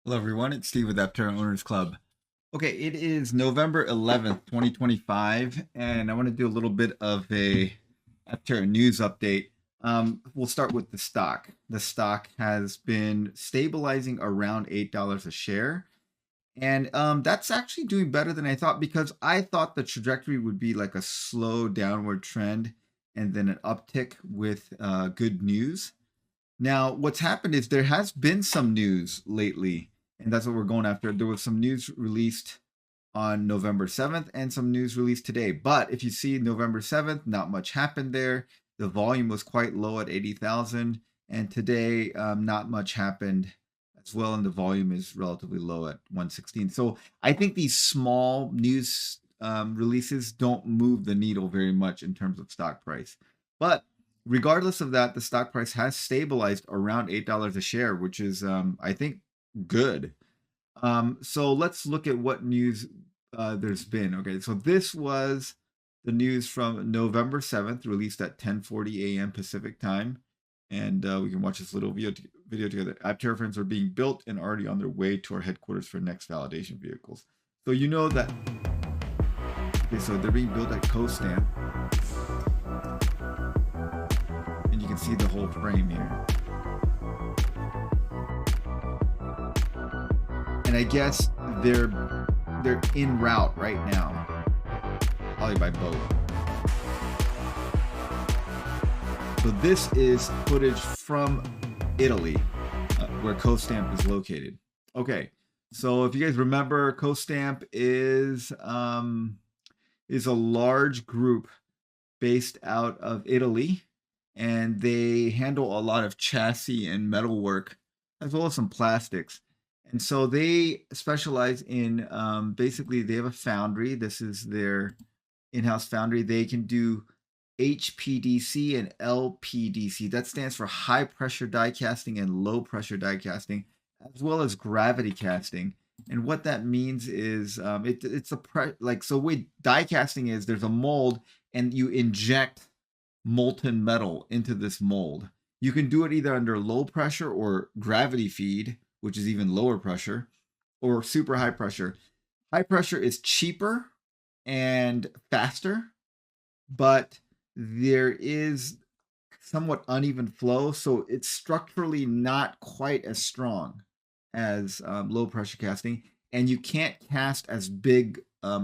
Hello, everyone. It's Steve with Aptera Owners Club. Okay, it is November 11th, 2025, and I want to do a little bit of a Aptera news update. We'll start with the stock. The stock has been stabilizing around $8 a share, and that's actually doing better than I thought because I thought the trajectory would be like a slow downward trend and then an uptick with good news. Now, what's happened is there has been some news lately, and that's what we're going after. There was some news released on November 7th and some news released today. But if you see November 7th, not much happened there. The volume was quite low at 80,000. And today, not much happened as well. And the volume is relatively low at 116. So I think these small news releases don't move the needle very much in terms of stock price. But regardless of that, the stock price has stabilized around $8 a share, which is, I think, good. So let's look at what news there's been. Okay, so this was the news from November 7th, released at 10:40 a.m. Pacific time. And we can watch this little video together. Aptera frames are being built and already on their way to our headquarters for next validation vehicles. So you know that, okay, so they're being built at Costamp. And you can see the whole frame here. And I guess they're en route right now, probably by boat. So this is footage from Italy, where Costamp is located. Okay, so if you guys remember, Costamp is a large group based out of Italy, and they handle a lot of chassis and metal work, as well as some plastics. And so they specialize in basically they have a foundry. This is their in-house foundry. They can do HPDC and LPDC. That stands for high pressure die casting and low pressure die casting, as well as gravity casting. And what that means is it's so way die casting is there's a mold and you inject molten metal into this mold. You can do it either under low pressure or gravity feed, which is even lower pressure, or super high pressure. High pressure is cheaper and faster, but there is somewhat uneven flow, so it's structurally not quite as strong as low pressure casting, and you can't cast as big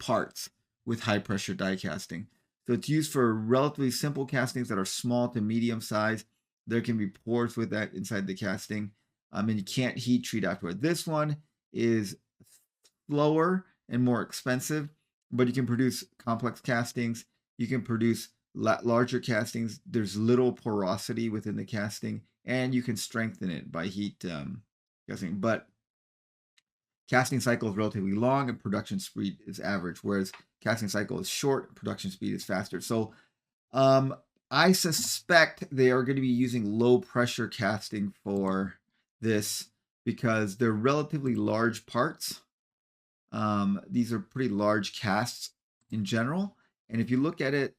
parts with high pressure die casting. So it's used for relatively simple castings that are small to medium size. There can be pores with that inside the casting, and you can't heat treat afterward. This one is slower and more expensive, but you can produce complex castings. You can produce larger castings. There's little porosity within the casting, and you can strengthen it by heat casting. But casting cycle is relatively long and production speed is average, whereas casting cycle is short, production speed is faster. So I suspect they are going to be using low pressure casting for this because they're relatively large parts. These are pretty large casts in general. And if you look at it,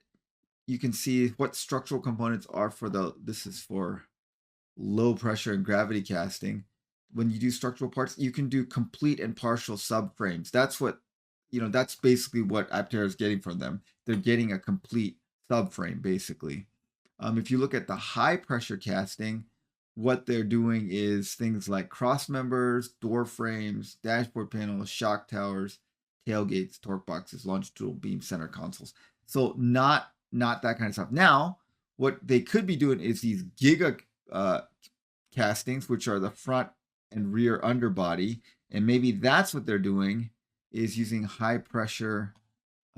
you can see what structural components are for this is for low pressure and gravity casting. When you do structural parts, you can do complete and partial subframes. That's what, that's basically what Aptera is getting from them. They're getting a complete subframe, basically. If you look at the high pressure casting, what they're doing is things like cross members, door frames, dashboard panels, shock towers, tailgates, torque boxes, longitudinal beam, center consoles. So not that kind of stuff. Now, what they could be doing is these giga castings, which are the front and rear underbody, and maybe that's what they're doing is using high pressure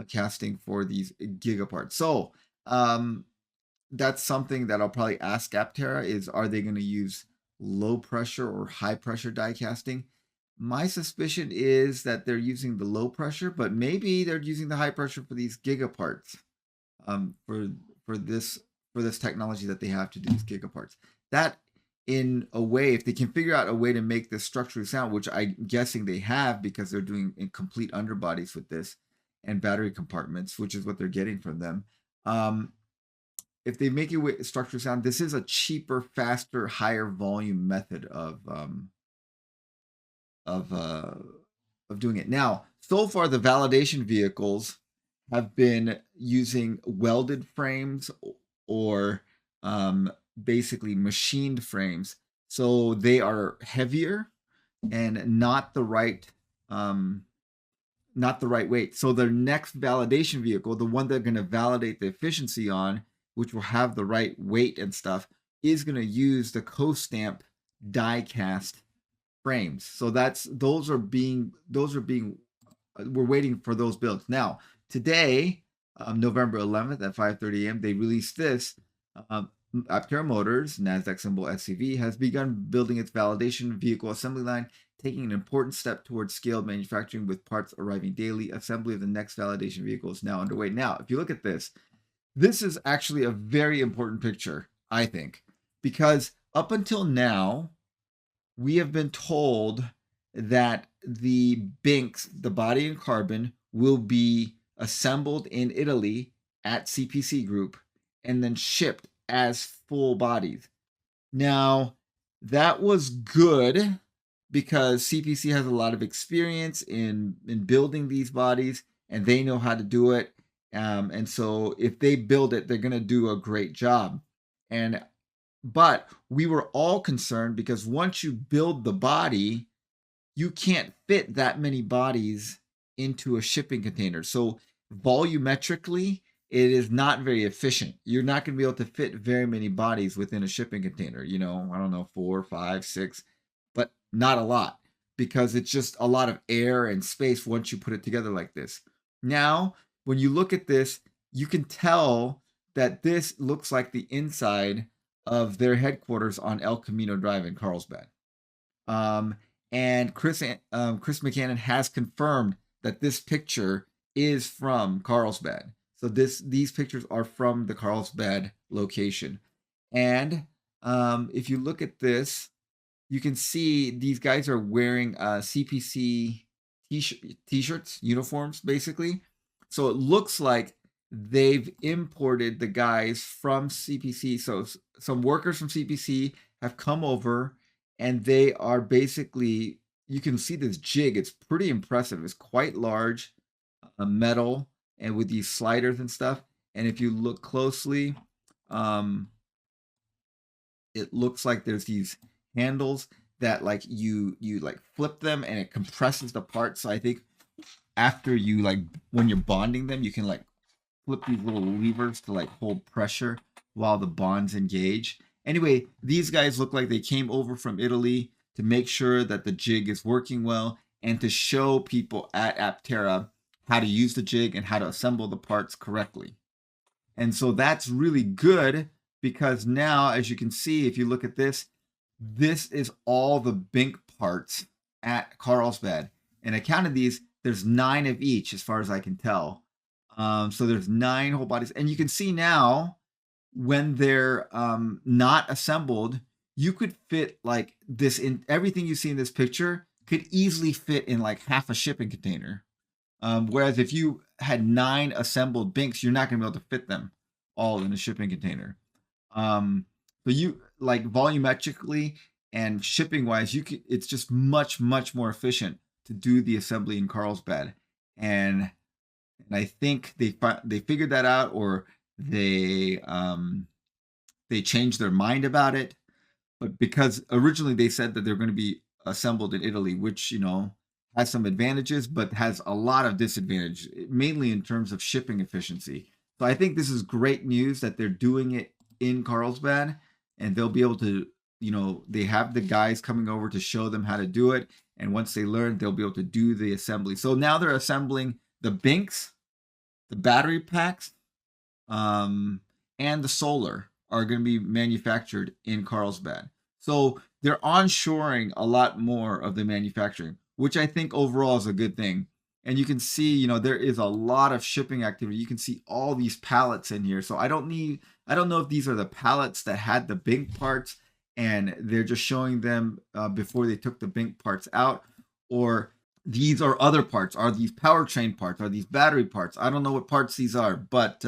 casting for these giga parts. So that's something that I'll probably ask Aptera is, are they going to use low pressure or high pressure die casting? My suspicion is that they're using the low pressure, but maybe they're using the high pressure for these giga parts, for this technology that they have to do these giga parts. That, in a way, if they can figure out a way to make this structurally sound, which I'm guessing they have because they're doing complete underbodies with this and battery compartments, which is what they're getting from them. If they make it structurally sound, this is a cheaper, faster, higher volume method of of doing it. Now, so far, the validation vehicles have been using welded frames or basically machined frames. So they are heavier and um, not the right weight. So their next validation vehicle, the one they're going to validate the efficiency on, which will have the right weight and stuff, is going to use the Costamp die cast frames. So we're waiting for those builds. Now, today, November 11th at 5:30 a.m., they released this. Aptera Motors, NASDAQ symbol SCV, has begun building its validation vehicle assembly line, taking an important step towards scaled manufacturing with parts arriving daily. Assembly of the next validation vehicle is now underway. Now, if you look at this, this is actually a very important picture, I think, because up until now, we have been told that the binks, the body and carbon, will be assembled in Italy at CPC Group and then shipped as full bodies. Now, that was good because CPC has a lot of experience in building these bodies and they know how to do it. And so if they build it, they're going to do a great job. But we were all concerned because once you build the body, you can't fit that many bodies into a shipping container. So volumetrically, it is not very efficient. You're not going to be able to fit very many bodies within a shipping container. I don't know, 4, 5, 6, but not a lot because it's just a lot of air and space once you put it together like this. Now, when you look at this, you can tell that this looks like the inside of their headquarters on El Camino Drive in Carlsbad. And Chris McCannon has confirmed that this picture is from Carlsbad. So these pictures are from the Carlsbad location. And if you look at this, you can see these guys are wearing CPC t-shirts, uniforms, basically. So it looks like they've imported the guys from CPC. So some workers from CPC have come over and they are basically, you can see this jig. It's pretty impressive. It's quite large, metal, and with these sliders and stuff. And if you look closely, it looks like there's these handles that like you like flip them and it compresses the part. So I think after you like when you're bonding them, you can like flip these little levers to like hold pressure while the bonds engage. Anyway, these guys look like they came over from Italy to make sure that the jig is working well and to show people at Aptera how to use the jig and how to assemble the parts correctly. And so that's really good because now, as you can see, if you look at this, this is all the bink parts at Carlsbad. And I counted these, there's 9 of each as far as I can tell. So there's 9 whole bodies. And you can see now when they're not assembled, you could fit like this in everything you see in this picture could easily fit in like half a shipping container. Whereas if you had 9 assembled binks, you're not going to be able to fit them all in a shipping container. So you like volumetrically and shipping wise, it's just much more efficient to do the assembly in Carlsbad. And I think they figured that out, or they changed their mind about it. But because originally they said that they're going to be assembled in Italy, which has some advantages, but has a lot of disadvantage, mainly in terms of shipping efficiency. So I think this is great news that they're doing it in Carlsbad, and they'll be able to, they have the guys coming over to show them how to do it. And once they learn, they'll be able to do the assembly. So now they're assembling the binks, the battery packs, and the solar are going to be manufactured in Carlsbad. So they're onshoring a lot more of the manufacturing, which I think overall is a good thing. And you can see, there is a lot of shipping activity. You can see all these pallets in here. So I don't know if these are the pallets that had the bink parts and they're just showing them before they took the bink parts out, or these are other parts. Are these powertrain parts? Are these battery parts? I don't know what parts these are, but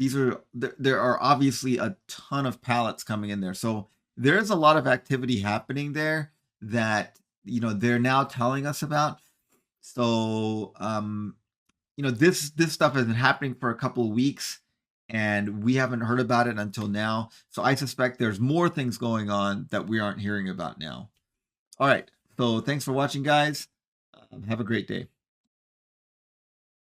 there are obviously a ton of pallets coming in there. So there's a lot of activity happening there that they're now telling us about. So this stuff has been happening for a couple of weeks, and we haven't heard about it until now. So I suspect there's more things going on that we aren't hearing about now. All right. So thanks for watching, guys. Have a great day.